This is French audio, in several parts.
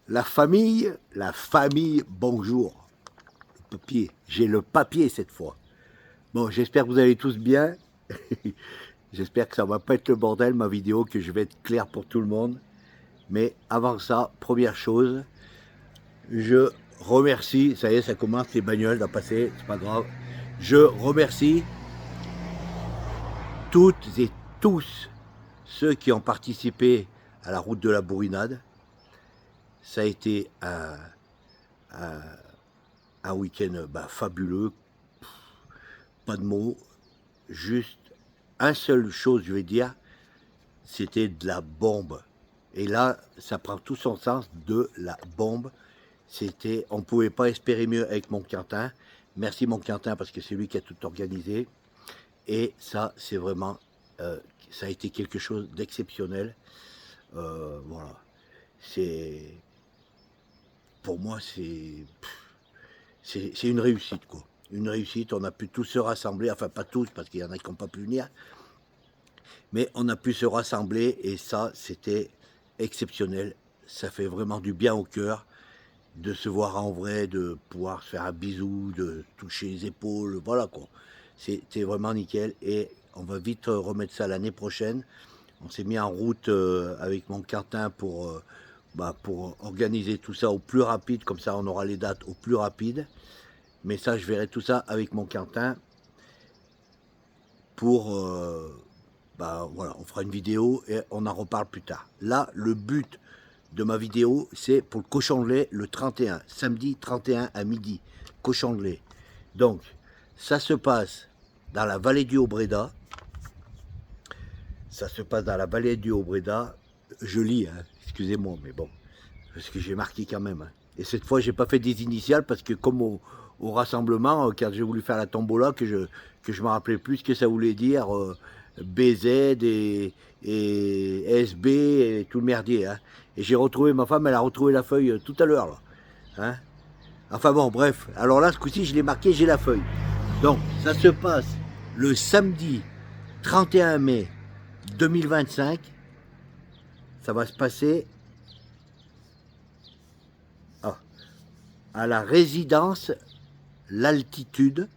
La famille, bonjour. Le papier, j'ai le papier cette fois. Bon, j'espère que vous allez tous bien. J'espère que ça va pas être le bordel ma vidéo, que je vais être clair pour tout le monde. Mais avant ça, première chose, je remercie, ça y est, ça commence, les bagnoles à passer, c'est pas grave. Je remercie toutes et tous ceux qui ont participé à la route de la Bourrinade. Ça a été un, un week-end fabuleux, pas de mots, juste un seule chose, je vais dire, c'était de la bombe. Et là, ça prend tout son sens, de la bombe. C'était, on ne pouvait pas espérer mieux avec mon Quentin. Merci mon Quentin parce que c'est lui qui a tout organisé. Et ça, c'est vraiment, ça a été quelque chose d'exceptionnel. Voilà. C'est, pour moi, c'est une réussite, quoi. Une réussite, on a pu tous se rassembler, enfin pas tous parce qu'il y en a qui n'ont pas pu venir, mais on a pu se rassembler et ça, c'était exceptionnel. Ça fait vraiment du bien au cœur de se voir en vrai, de pouvoir se faire un bisou, de toucher les épaules, voilà quoi. C'était vraiment nickel et on va vite remettre ça l'année prochaine. On s'est mis en route avec mon Quentin pour organiser tout ça au plus rapide, comme ça on aura les dates au plus rapide. Mais ça, je verrai tout ça avec mon Quentin pour voilà, on fera une vidéo et on en reparle plus tard. Là, le but de ma vidéo, c'est pour le cochon de lait le 31, samedi 31 à midi, cochon de lait. Donc, ça se passe dans la vallée du Haut-Bréda. Ça se passe dans la vallée du Haut-Bréda. Je lis, hein, excusez-moi, mais bon, parce que j'ai marqué quand même. Hein. Et cette fois, j'ai pas fait des initiales parce que comme au rassemblement, quand j'ai voulu faire la tombola, que je me rappelais plus ce que ça voulait dire, BZ et SB et tout le merdier. Hein. Et j'ai retrouvé, ma femme, elle a retrouvé la feuille tout à l'heure. Là. Hein. Enfin bon, bref. Alors là, ce coup-ci, je l'ai marqué, j'ai la feuille. Donc, ça se passe le samedi 31 mai 2025. Ça va se passer à la résidence L'Altitude.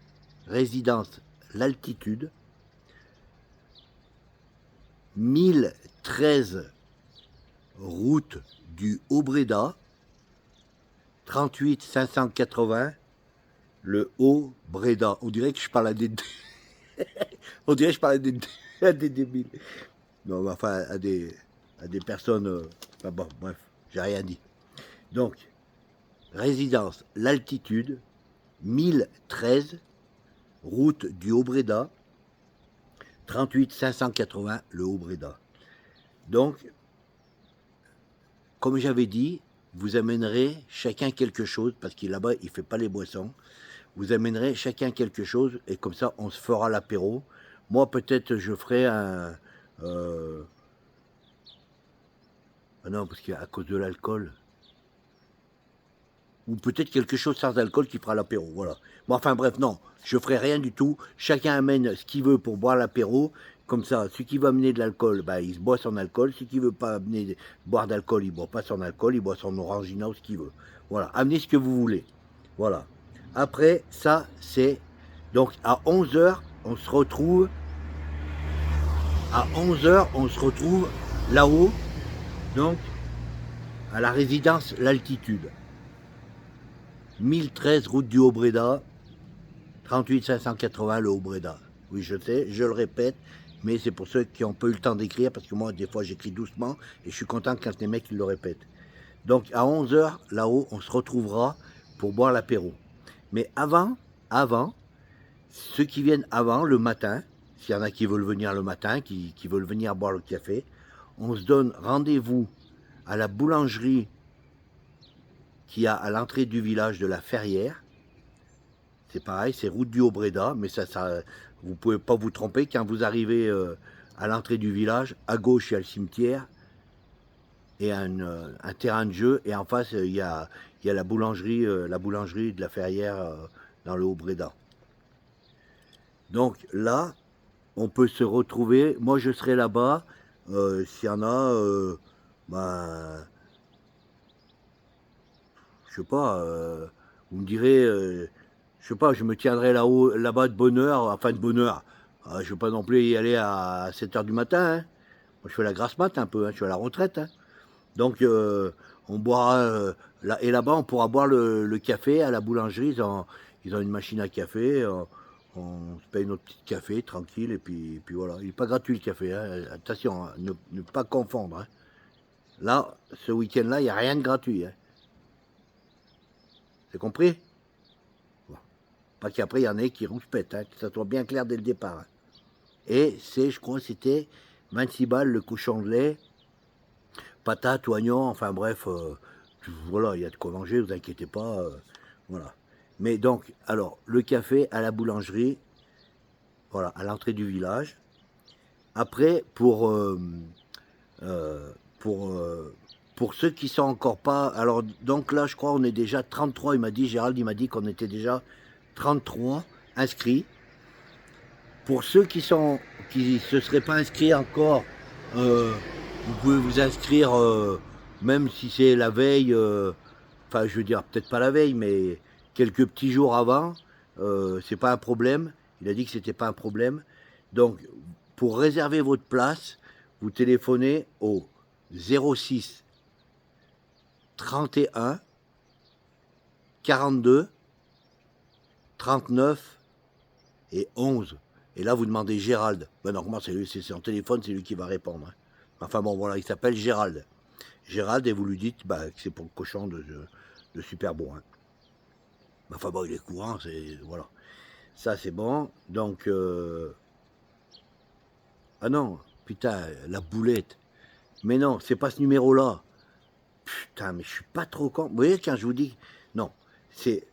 Résidence L'Altitude. 1013 route du Haut-Bréda. 38 580 le Haut-Bréda. On dirait que je parle à des... On dirait que je parle à des débiles. Non, enfin, à des personnes... enfin bon, bref, j'ai rien dit. Donc, résidence L'Altitude, 1013, route du Haut-Bréda, 38 580 le Haut-Bréda. Donc, comme j'avais dit, vous amènerez chacun quelque chose, parce qu'il là-bas, il ne fait pas les boissons. Vous amènerez chacun quelque chose, et comme ça, on se fera l'apéro. Moi, peut-être, je ferai un... Ah non, parce qu'à cause de l'alcool... Ou peut-être quelque chose sans alcool qui fera l'apéro, voilà. Bon, enfin bref, non, je ferai rien du tout. Chacun amène ce qu'il veut pour boire l'apéro. Comme ça, celui qui veut amener de l'alcool, il se boit son alcool. Celui qui veut pas boire d'alcool, il boit pas son alcool, il boit son orangina ou ce qu'il veut. Voilà, amenez ce que vous voulez. Voilà. Après, ça, c'est... Donc, à 11 h, on se retrouve... À 11 h, on se retrouve là-haut, donc, à la résidence L'Altitude. 1013 route du Haut-Bréda, 38 580 le Haut-Bréda. Oui, je sais, je le répète, mais c'est pour ceux qui n'ont pas eu le temps d'écrire, parce que moi, des fois, j'écris doucement, et je suis content quand les mecs ils le répètent. Donc, à 11 h, là-haut, on se retrouvera pour boire l'apéro. Mais avant, ceux qui viennent avant, le matin, s'il y en a qui veulent venir le matin, qui veulent venir boire le café, on se donne rendez-vous à la boulangerie qui a à l'entrée du village de la Ferrière. C'est pareil, c'est route du Haut-Bréda, mais vous ne pouvez pas vous tromper. Quand vous arrivez à l'entrée du village, à gauche, il y a le cimetière et un terrain de jeu. Et en face, il y a la boulangerie de la Ferrière dans le Haut-Bréda. Donc là, on peut se retrouver. Moi, je serai là-bas. S'il y en a, je sais pas, vous me direz, je sais pas, je me tiendrai là-bas de bonne heure, enfin de bonne heure. Je ne vais pas non plus y aller à 7 h du matin. Hein. Moi, je fais la grasse mat un peu, hein, je suis à la retraite. Hein. Donc, on boira, et là-bas, on pourra boire le café à la boulangerie. Ils ont une machine à café. On se paye notre petit café tranquille. Et puis voilà. Il n'est pas gratuit le café. Hein. Attention, hein, ne pas confondre. Hein. Là, ce week-end-là, il n'y a rien de gratuit. Hein. C'est compris? Bon. Pas qu'après, il y en ait qui rouspètent. Hein, que ça soit bien clair dès le départ. Hein. Et je crois que c'était 26 balles le cochon de lait, patates, oignons, enfin bref, voilà, il y a de quoi manger, vous inquiétez pas, voilà. Mais donc, alors, le café à la boulangerie, voilà, à l'entrée du village. Après, euh, pour, euh, pour ceux qui sont encore pas, alors donc là, je crois, on est déjà 33, Gérald, il m'a dit qu'on était déjà 33 inscrits. Pour ceux qui se seraient pas inscrits encore, euh, vous pouvez vous inscrire, même si c'est la veille, enfin je veux dire peut-être pas la veille, mais quelques petits jours avant, c'est pas un problème. Il a dit que c'était pas un problème. Donc pour réserver votre place, vous téléphonez au 06 31 42 39 et 11. Et là, vous demandez Gérald. Ben, normalement, c'est son téléphone, c'est lui qui va répondre. Hein. Enfin bon, voilà, il s'appelle Gérald. Gérald, et vous lui dites que c'est pour le cochon de Super Bon. Hein. Enfin bon, il est courant, c'est. Voilà. Ça, c'est bon. Donc. Ah non, putain, la boulette. Mais non, c'est pas ce numéro-là. Putain, mais je suis pas trop con. Vous voyez, quand je vous dis. Non. C'est.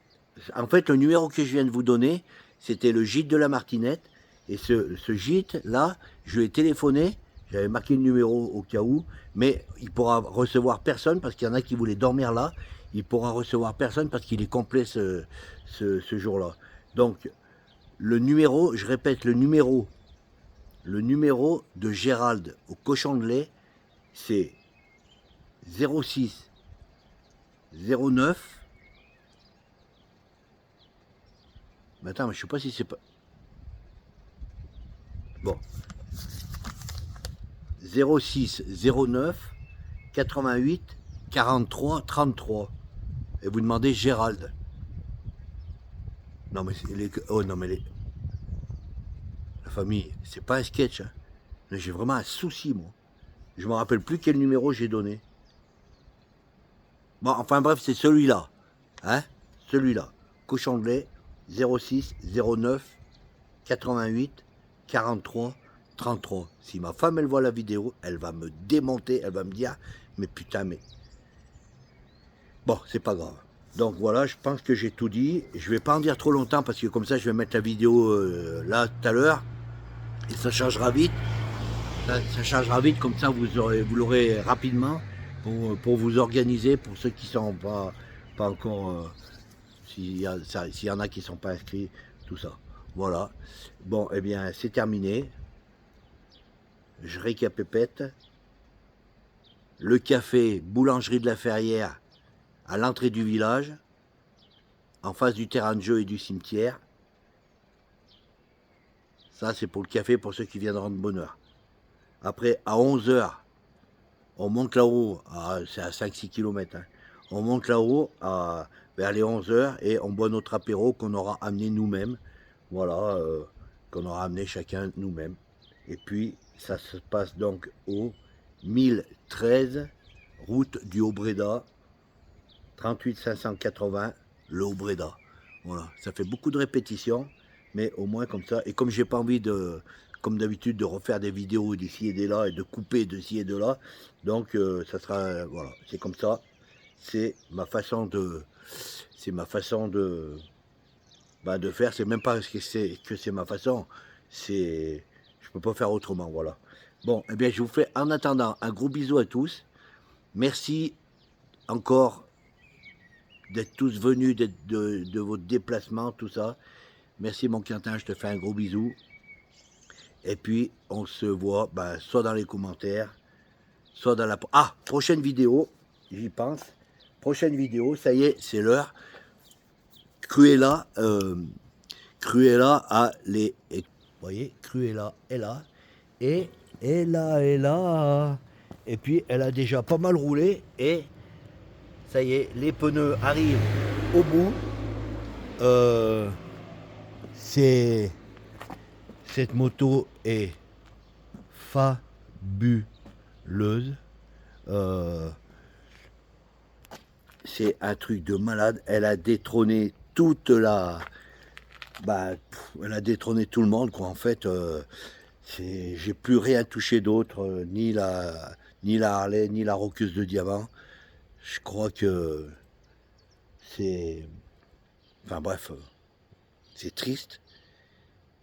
En fait, le numéro que je viens de vous donner, c'était le gîte de la Martinette. Et ce gîte-là, je lui ai téléphoné, j'avais marqué le numéro au cas où, mais il pourra recevoir personne parce qu'il y en a qui voulaient dormir là. Il pourra recevoir personne parce qu'il est complet ce jour-là. Donc, le numéro, je répète, le numéro de Gérald au cochon de lait, c'est 06 09. Mais attends, mais je sais pas si c'est pas. Bon, 06 09 88 43 33. Et vous demandez Gérald. Non mais oh non mais la famille, c'est pas un sketch. Hein. J'ai vraiment un souci moi. Je me rappelle plus quel numéro j'ai donné. Bon, enfin bref, c'est celui-là. Hein? Celui-là. Cochon de lait 06 09 88 43 33. Si ma femme elle voit la vidéo, elle va me démonter, elle va me dire mais putain mais. Bon, c'est pas grave. Donc voilà, je pense que j'ai tout dit. Je vais pas en dire trop longtemps parce que comme ça je vais mettre la vidéo là tout à l'heure. Et ça chargera vite. Ça chargera vite, comme ça vous l'aurez rapidement pour vous organiser, pour ceux qui sont pas encore, s'il y en a qui ne sont pas inscrits, tout ça. Voilà. Bon, eh bien, c'est terminé. Je récapépète. Le café Boulangerie de la Ferrière à l'entrée du village, en face du terrain de jeu et du cimetière. Ça, c'est pour le café pour ceux qui viendront de bonne heure. Après, à 11 h, on monte là-haut, c'est à 5-6 km. Hein. On monte là-haut vers les 11 h et on boit notre apéro qu'on aura amené nous-mêmes. Voilà, qu'on aura amené chacun nous-mêmes. Et puis, ça se passe donc au 1013, route du Haut-Bréda, 38 580, le Haut-Bréda. Voilà, ça fait beaucoup de répétitions, mais au moins comme ça. Et comme j'ai pas envie de, comme d'habitude, de refaire des vidéos d'ici et de là et de couper d'ici et de là, donc ça sera, voilà, c'est comme ça. C'est ma façon de, de faire. C'est même pas que c'est ma façon. Je peux pas faire autrement, voilà. Bon, eh bien, je vous fais en attendant un gros bisou à tous. Merci encore d'être tous venus, de votre déplacement, tout ça. Merci mon Quentin, je te fais un gros bisou. Et puis, on se voit soit dans les commentaires, soit dans la... Ah, prochaine vidéo, j'y pense. prochaine vidéo, ça y est, c'est l'heure. Cruella, Cruella a les... Vous voyez, Cruella est là. Et est là. Et puis, elle a déjà pas mal roulé. Et ça y est, les pneus arrivent au bout. Cette moto est fabuleuse. C'est un truc de malade. Elle a détrôné toute la... elle a détrôné tout le monde, quoi. En fait, j'ai plus rien touché d'autre, ni la Harley, ni la roqueuse de diamant. Je crois que c'est... Enfin bref, c'est triste,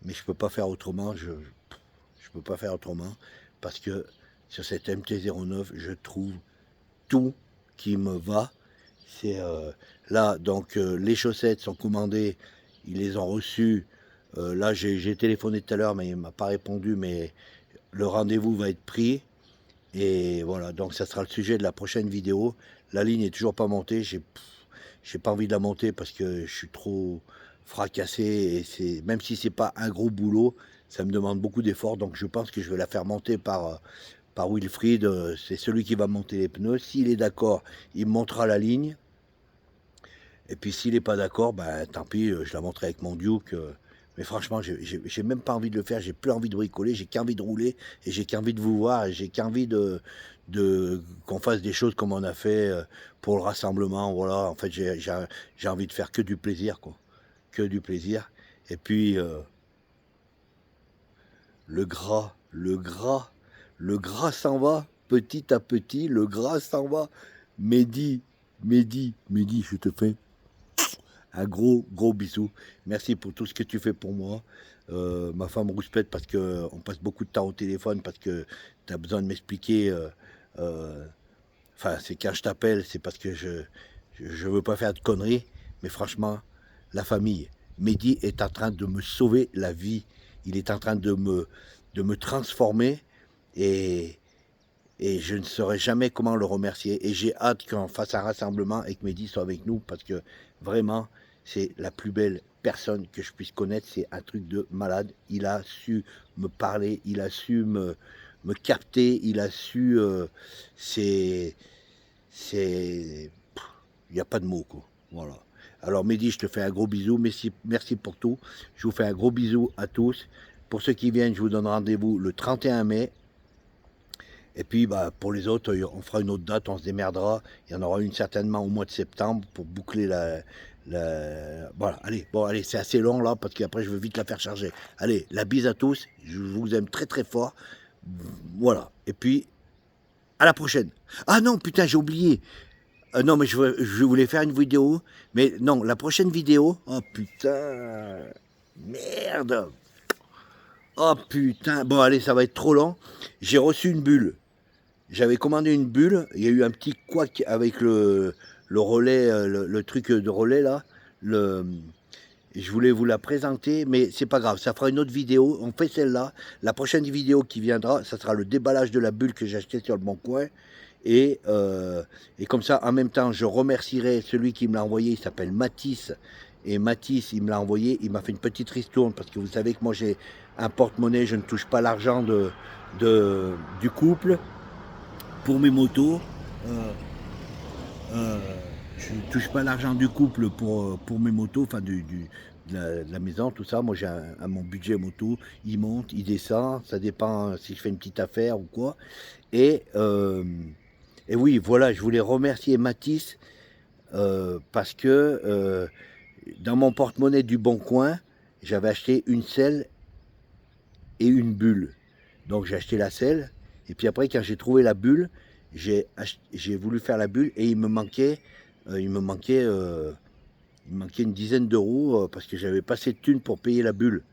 mais je peux pas faire autrement. Je peux pas faire autrement parce que sur cette MT-09, je trouve tout qui me va. C'est là, donc les chaussettes sont commandées, ils les ont reçues. Là, j'ai téléphoné tout à l'heure, mais il m'a pas répondu, mais le rendez-vous va être pris. Et voilà, donc ça sera le sujet de la prochaine vidéo. La ligne est toujours pas montée, j'ai pas envie de la monter parce que je suis trop fracassé. Et même si c'est pas un gros boulot, ça me demande beaucoup d'efforts. Donc je pense que je vais la faire monter par Wilfried. C'est celui qui va monter les pneus. S'il est d'accord, il me montrera la ligne. Et puis s'il n'est pas d'accord, ben tant pis, je la monterai avec mon Duke. Mais franchement, j'ai même pas envie de le faire, j'ai plus envie de bricoler, j'ai qu'envie de rouler, et j'ai qu'envie de vous voir, et j'ai qu'envie qu'on fasse des choses comme on a fait pour le rassemblement. Voilà, en fait, j'ai envie de faire que du plaisir, quoi. Que du plaisir. Et puis, le gras s'en va, petit à petit, le gras s'en va. Mehdi, je te fais un gros bisou. Merci pour tout ce que tu fais pour moi. Ma femme rouspète parce qu'on passe beaucoup de temps au téléphone, parce que tu as besoin de m'expliquer. Enfin, c'est quand je t'appelle, c'est parce que je veux pas faire de conneries. Mais franchement, la famille, Mehdi est en train de me sauver la vie. Il est en train de me transformer. Et je ne saurais jamais comment le remercier. Et j'ai hâte qu'on fasse un rassemblement et que Mehdi soit avec nous, parce que vraiment, c'est la plus belle personne que je puisse connaître. C'est un truc de malade. Il a su me parler, il a su me capter, il a su... il n'y a pas de mots, quoi. Voilà. Alors Mehdi, je te fais un gros bisou. Merci pour tout. Je vous fais un gros bisou à tous. Pour ceux qui viennent, je vous donne rendez-vous le 31 mai. Et puis pour les autres, on fera une autre date, on se démerdera. Il y en aura une certainement au mois de septembre pour boucler voilà, allez, c'est assez long là, parce qu'après je veux vite la faire charger. Allez, la bise à tous, je vous aime très très fort. Voilà, et puis à la prochaine. Ah non, putain, j'ai oublié. Non, mais je voulais faire une vidéo, mais non, la prochaine vidéo, oh putain, merde. Oh putain, bon allez, ça va être trop long. J'ai reçu une bulle. J'avais commandé une bulle, il y a eu un petit couac avec le relais, le truc de relais là. Je voulais vous la présenter, mais c'est pas grave, ça fera une autre vidéo. On fait celle-là. La prochaine vidéo qui viendra, ça sera le déballage de la bulle que j'ai acheté sur le Bon Coin. Et comme ça, en même temps, je remercierai celui qui me l'a envoyé, il s'appelle Mathis. Et Mathis, il me l'a envoyé, il m'a fait une petite ristourne, parce que vous savez que moi j'ai un porte-monnaie, je ne touche pas l'argent du couple. Pour mes motos, je ne touche pas l'argent du couple pour mes motos, enfin de la maison, tout ça. Moi j'ai mon budget moto, il monte, il descend, ça dépend si je fais une petite affaire ou quoi. Et oui, voilà, je voulais remercier Mathis parce que dans mon porte-monnaie du Bon Coin, j'avais acheté une selle et une bulle. Donc j'ai acheté la selle. Et puis après, quand j'ai trouvé la bulle, j'ai voulu faire la bulle et il me manquait une dizaine d'euros parce que j'avais pas assez de thunes pour payer la bulle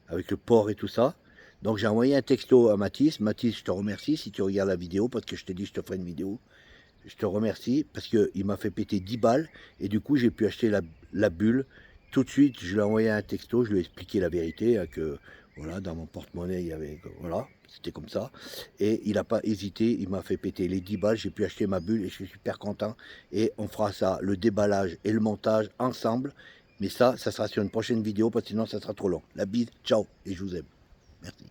avec le port et tout ça. Donc j'ai envoyé un texto à Mathis. Mathis, je te remercie si tu regardes la vidéo, parce que je t'ai dit je te ferai une vidéo. Je te remercie parce qu'il m'a fait péter 10 balles et du coup j'ai pu acheter la bulle. Tout de suite, je lui ai envoyé un texto, je lui ai expliqué la vérité, que Voilà, dans mon porte-monnaie, il y avait, voilà, c'était comme ça. Et il n'a pas hésité, il m'a fait péter les 10 balles, j'ai pu acheter ma bulle et je suis super content. Et on fera ça, le déballage et le montage ensemble. Mais ça sera sur une prochaine vidéo parce que sinon ça sera trop long. La bise, ciao, et je vous aime. Merci.